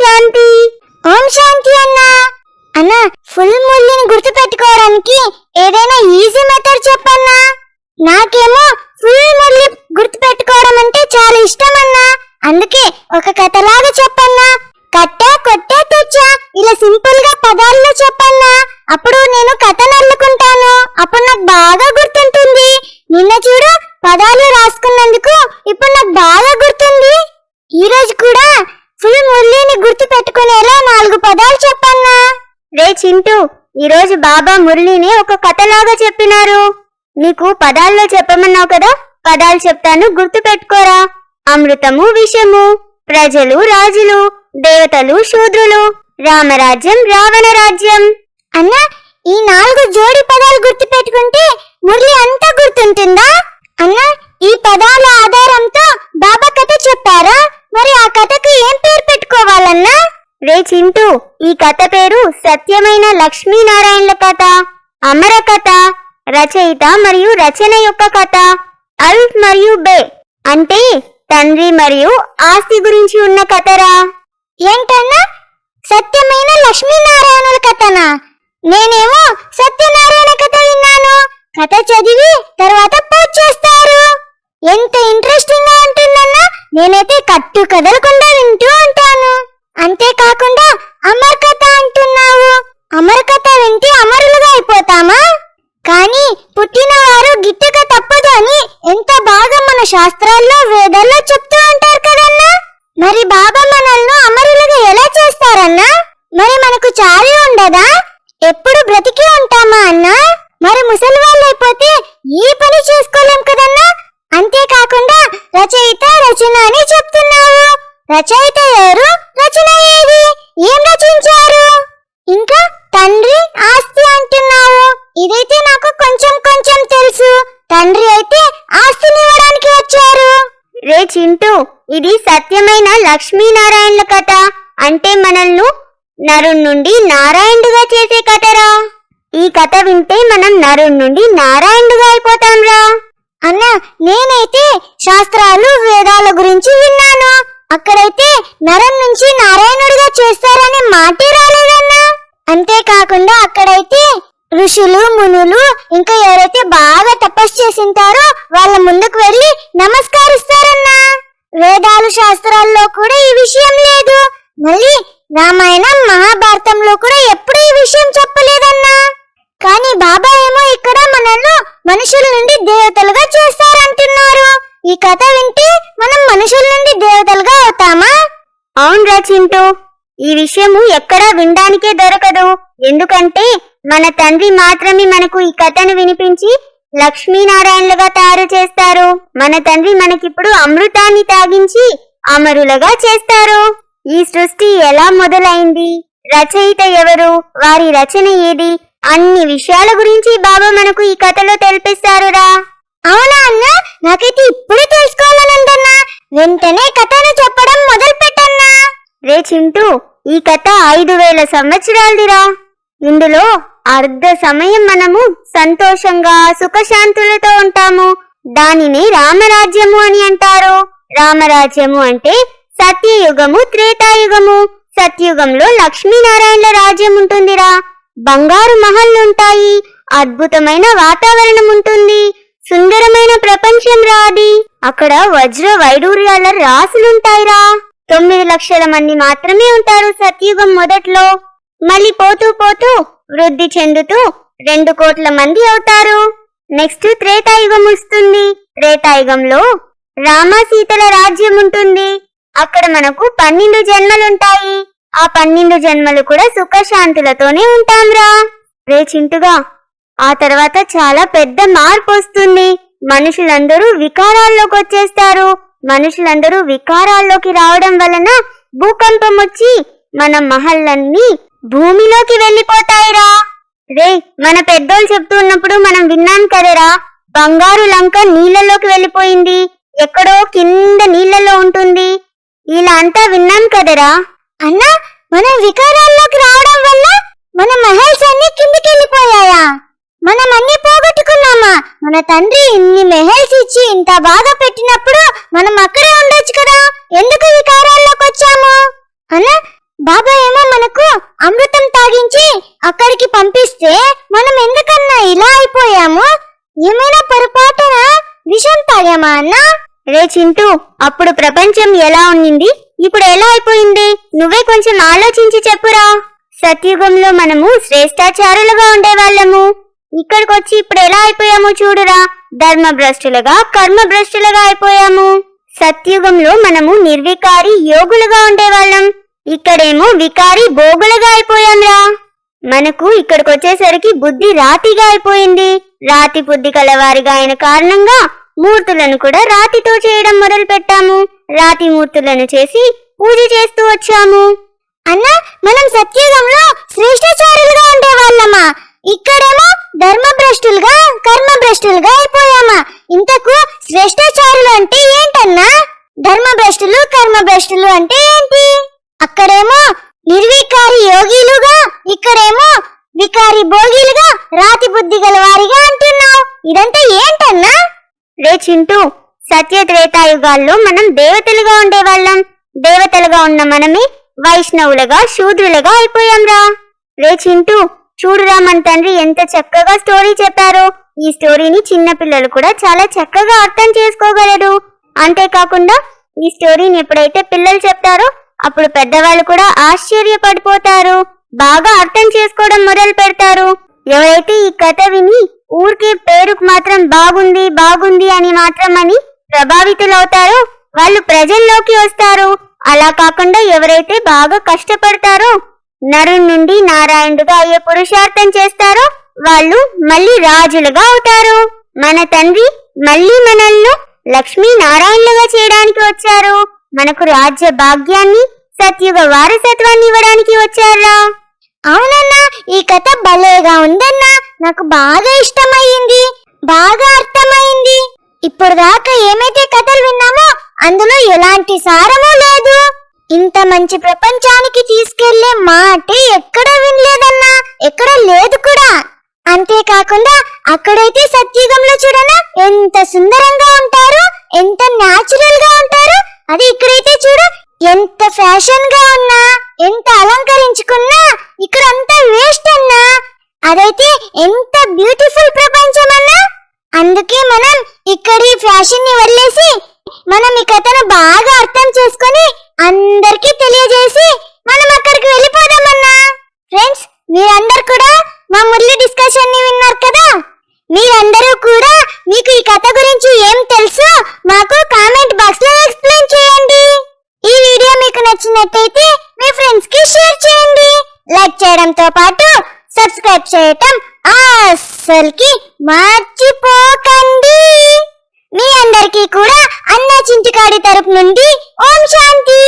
శాంతి. ఓం శాంతి అన్నా. అన్నా, ఫుల్ మురళిని గుర్తు పెట్టుకోవడానికి ఏదైనా ఈజీ మెథడ్ చెప్పన్నా. నాకేమో ఫుల్ మురళి గుర్తు పెట్టుకోవడం అంటే చాలా ఇష్టం అన్నా. అందుకే ఒక కథలాగా చెప్పన్నా. కట్టా కొట్టా తెచ్చా ఇలా సింపుల్ గా పదాల్లో చెప్పన్నా. అప్పుడు నేను కథను అల్లుకుంటాను. అప్పుడు నాకు బాగా గుర్తుంటుంది. నిన్న చూడు, పదాలు రాసుకున్నందుకు ఇప్పుడు నాకు బాగా గుర్తుంది. ఈ రోజు కూడా ఫుల్ మురళిని గుర్తు పెట్టుకునేలా 4 పదాలు చెప్పన్నా. రే చింటూ, ఈరోజు బాబా మురళిని ఒక కథలాగా చెప్పినారు. నీకు పదాల్లో చెప్పమన్నావు కదా, పదాలు చెప్తాను, గుర్తు పెట్టుకోరా. అమృతము విషము, ప్రజలు రాజులు, దేవతలు శూద్రులు, రామరాజ్యం రావణ రాజ్యం. అన్నా, ఈ 4 జోడి పదాలు గుర్తు పెట్టుకుంటే మురళి అంతా గుర్తుంటుందా? అన్నా, ఈ పదాల ఆధారంతో బాబా కథ చెప్పారా? మరి ఆ కథకు ఏం పేరు పెట్టుకోవాలన్నా? రే చింటూ, ఈ కథ పేరు సత్యమైన లక్ష్మీనారాయణల కథ, అమర కథ, రచయిత మరియు రచన యొక్క కథ. అల్ఫ్ మరియు బే అంటే తండ్రి మరియు ఆస్తి గురించి ఉన్న కథరా. ఏంటన్నా, సత్యమైన లక్ష్మీనారాయణుల కథనా? నేనేమో సత్యనారాయణ కథ విన్నాను. కథ చదివి తర్వాత పూజ చేస్తారు. ఎంత ఇంట్రెస్టింగ్ గా ఉంటుందన్నా. నేనైతే కట్టు కదలకుండా వింటూ ఉంటాను. అంతేకాకుండా అమర కథ అంటున్నావు. అమర కథ వింటే అమరులుగా అయిపోతామా? కానీ పుట్టిన వారు గిట్టక తప్పదు అని ఎంత బాగా మన శాస్త్రాల్లో వేదాల్లో చెప్తూ ఉంటారు కదన్నా. మరి బాబా మనల్ని అమరులుగా ఎలా చేస్తారన్నా? మరి మనకు చాలి ఉండదా? ఎప్పుడు బ్రతికి ఉంటామా అన్నా? మరి ముసలి వాళ్ళు అయిపోతే ఈ పని చేసుకోలేం కదన్నా. అంతేకాకుండా రచయిత రచన అని చెప్తున్నావు. రచయిత ఎవరు? రచన ఏది? ఏం రచించారు? ఇంకా తండ్రి ఆస్తి అంటున్నావు. ఇదైతే నాకు కొంచెం కొంచెం తెలుసు. తండ్రి అయితే ఆస్తిని ఇవ్వడానికి వచ్చారు. రే చింటూ, ఇది సత్యమైన లక్ష్మీనారాయణల కథ. అంటే మనల్ని నరుణ్ నుండి నారాయణుడుగా చేసే కథరా. ఈ కథ వింటే మనం నరుణ్ నుండి నారాయణుడుగా అయిపోతాంరా. అన్నా, నేనైతే శాస్త్రాలు వేదాల గురించి విన్నాను. అక్కడైతే నరం నుంచి నారాయణుడిగా చేస్తారనే మాటే రాలేదన్నా. అంతేకాకుండా అక్కడైతే ఋషులు మునులు ఇంకా ఎవరైతే బాగా తపస్సు చేసింటారో వాళ్ళ ముందుకు వెళ్ళి నమస్కరిస్తారన్నా. వేదాలు శాస్త్రాల్లో కూడా ఈ విషయం లేదు. మళ్ళీ రామాయణం మహాభారతంలో కూడా ఎప్పుడూ ఈ విషయం చెప్పలేదన్నా. కానీ బాబా ఏమో ఇక్కడ మనల్ని మనుషుల నుండి దేవతలుగా చేస్తారంటున్నారు. ఈ కథ వింటే మనం మనుషుల నుండి దేవతలుగా అవుతామా? అవునరా చింటూ, ఈ విషయము ఎక్కడా వినడానికే దొరకదు. ఎందుకంటే మన తండ్రి మాత్రమే మనకు ఈ కథను వినిపించి లక్ష్మీనారాయణలుగా తయారు చేస్తారు. మన తండ్రి మనకిప్పుడు అమృతాన్ని తాగించి అమరులుగా చేస్తారు. ఈ సృష్టి ఎలా మొదలైంది, రచయిత ఎవరు, వారి రచన ఏది, అన్ని విషయాల గురించి బాబా మనకు ఈ కథలో తెలిపిస్తారురా. అవునా అన్నా? నాకైతే ఇప్పుడే తెలుసుకోవాలనుందన్నా. వెంటనే కథను చెప్పడం మొదలు పెట్టన్నా. రే చింటూ, ఈ కథ 5000 సంవత్సరాలదిరా. ఇందులో అర్ధ సమయం మనము సంతోషంగా సుఖశాంతులతో ఉంటాము. దానిని రామరాజ్యము అని అంటారు. రామరాజ్యము అంటే సత్యయుగము త్రేతాయుగము. సత్యుగంలో లక్ష్మీనారాయణల రాజ్యం ఉంటుందిరా. బంగారు మహల్లుంటాయి, అద్భుతమైన వాతావరణం ఉంటుంది, సుందరమైన ప్రపంచం రాది. అక్కడ వజ్ర వైడూర్యాల రాసులుంటాయిరా. 9 లక్షల మంది మాత్రమే ఉంటారు సత్యుగం మొదట్లో. మళ్ళీ పోతూ పోతూ వృద్ధి చెందుతూ 2 కోట్ల మంది అవుతారు. నెక్స్ట్ త్రేతాయుగం వస్తుంది. త్రేతాయుగంలో రామ సీతల రాజ్యం ఉంటుంది. అక్కడ మనకు 12 జన్మలుంటాయి. ఆ 12 జన్మలు కూడా సుఖశాంతులతోనే ఉంటాంరా. రే చింటుగా, ఆ తర్వాత చాలా పెద్ద మార్పు వస్తుంది. మనుషులందరూ వికారాల్లోకి వచ్చేస్తారు. మనుషులందరూ వికారాల్లోకి రావడం వలన భూకంపం వచ్చి మన మహల్లన్నీ భూమిలోకి వెళ్ళిపోతాయిరా. రే, మన పెద్దోళ్ళు చెప్తూ ఉన్నప్పుడు మనం విన్నాం కదరా, బంగారు లంక నీళ్ళలోకి వెళ్ళిపోయింది, ఎక్కడో కింద నీళ్ళలో ఉంటుంది, ఇలా అంతా విన్నాం కదరా. అన్నా, మనం వికారాల్లోకి రావడం వల్ల మన మహల్స్ అన్ని కిందికి వెళ్ళిపోయాయా? మనం అన్ని పోగొట్టుకున్నామా? మన తండ్రి ఇన్ని మెహల్స్ ఇచ్చి ఇంత బాగా పెట్టినప్పుడు మనం అక్కడే ఉండొచ్చు కదా. ఎందుకు వికారాల్లోకి వచ్చాము? అన్నా, బాబా ఏమో మనకు అమృతం తాగించి అక్కడికి పంపిస్తే మనం ఎందుకన్నా ఇలా అయిపోయాము? ఏమైనా పొరపాటున విషం తాగామా అన్నా? రే చింటూ, అప్పుడు ప్రపంచం ఎలా ఉండింది, ఇప్పుడు ఎలా అయిపోయింది? నువ్వే కొంచెం ఆలోచించి చెప్పురా. సత్యుగంలో మనము శ్రేష్టాచారులుగా ఉండేవాళ్ళము. ఇక్కడికొచ్చి ఇప్పుడు ఎలా అయిపోయాము చూడురా. ధర్మభ్రష్టులుగా, కర్మభ్రష్టులుగా అయిపోయాము. సత్యుగంలో మనము నిర్వికారి యోగులుగా ఉండేవాళ్ళం. ఇక్కడేమో వికారి భోగులుగా అయిపోయాంరా. మనకు ఇక్కడికొచ్చేసరికి బుద్ధి రాతిగా అయిపోయింది. రాతి బుద్ధి కలవారిగా అయిన కారణంగా మూర్తులను కూడా రాతితో చేయడం మొదలు పెట్టాము. రాతి మూర్తులను చేసి పూజ చేస్తూ వచ్చాము. అన్నా, మనం సత్యుగంలో శ్రేష్టాచారులుగా ఉండేవాళ్ళమా? ఇక్కడేమో ధర్మభ్రష్టులుగా, కర్మభ్రష్టులుగా అయిపోయామా? ఇంతకు శ్రేష్టాచారులు అంటే ఏంటన్నా? ధర్మభ్రష్టులు, కర్మభ్రష్టులు అంటే ఏంటి? అక్కడేమో నిర్వికారి యోగిలుగా, ఇక్కడేమో వికారి భోగిలుగా, రాతి బుద్ధి గల వారిగా అంటున్నావు. ఇదంతా ఏంటన్నా? రే చింటూ, సత్యత్రేతాయుగాల్లో మనం దేవతలుగా ఉండేవాళ్ళం. దేవతలుగా ఉన్న మనమే వైష్ణవులుగా, శూద్రులుగా అయిపోయాంరా. రే చింటూ, చూడురా, మన తండ్రి ఎంత చక్కగా స్టోరీ చెప్పారో. ఈ స్టోరీని చిన్నపిల్లలు కూడా చాలా చక్కగా అర్థం చేసుకోగలరు. అంతేకాకుండా ఈ స్టోరీని ఎప్పుడైతే పిల్లలు చెప్తారో అప్పుడు పెద్దవాళ్ళు కూడా ఆశ్చర్యపడిపోతారు, బాగా అర్థం చేసుకోవడం మొదలు పెడతారు. ఎవరైతే ఈ కథ విని ఊరికే పేరుకు మాత్రం బాగుంది బాగుంది అని మాత్రమని ప్రభావితులవుతారో వాళ్ళు ప్రజల్లోకి వస్తారు. అలా కాకుండా ఎవరైతే బాగా కష్టపడతారో, నరుడి నుండి నారాయణుడుగా అయ్యే పురుషార్థం చేస్తారో వాళ్ళు మళ్ళీ రాజులుగా అవుతారు. మన తండ్రి మళ్ళీ మనల్ని లక్ష్మీ నారాయణులుగా చేయడానికి వచ్చారు. మనకు రాజ్య భాగ్యాన్ని, సత్యుగ వారసత్వాన్ని ఇవ్వడానికి వచ్చారా. అవునన్నా, ఈ కథ భలేగా ఉందన్నా. నాకు బాగా ఇష్టమైంది, బాగా అర్థమైంది. ఇప్పుడు దాకా ఏమైతే కథలు విన్నామో అందులో ఎలాంటి సారమూ లేదు. ఇంత మంచి ప్రపంచానికి తీసుకెళ్లే మాట ఎక్కడ వినలేదన్నా, ఎక్కడ లేదు కూడా. అంతేకాకుండా అక్కడైతే సత్యుగంలో చూడనా ఎంత సుందరంగా ఉంటారు, ఎంత న్యాచురల్ గా ఉంటారు. అది ఇక్కడైతే చూడు ఎంత ఫ్యాషన్ గా ఉన్నా, ఎంత అలంకరించుకున్నా ఇక్కడ అంతా వేస్ట్ అన్నా. అదైతే ఎంత బ్యూటిఫుల్ ప్రపంచం అన్నా. అందుకే మనం ఇక్కడి ఫ్యాషన్ ని వదిలేసి మనం ఈ కథను బాగా అర్థం చేసుకొని అందరికీ తెలియజేసి మనం అక్కడికి వెళ్ళిపోదామన్నా. ఫ్రెండ్స్, మీరందరూ కూడా మా మురళి డిస్కషన్ ని విన్నారు కదా. మీరందరూ కూడా మీకు ఈ కథ గురించి ఏం తెలుసో మాకు కామెంట్ బాక్స్ లో ఎక్స్ప్లెయిన్ చేయండి. ఈ వీడియో మీకు నచ్చినట్టయితే మీ ఫ్రెండ్స్ కి షేర్ చేయండి. లైక్ చేయడంతో పాటు సబ్స్క్రైబ్ చేయటం అస్సలుకి మర్చిపోకండి. మీ అందరికీ కూడా అన్న చింటికాడి తరపు నుండి ఓం శాంతి.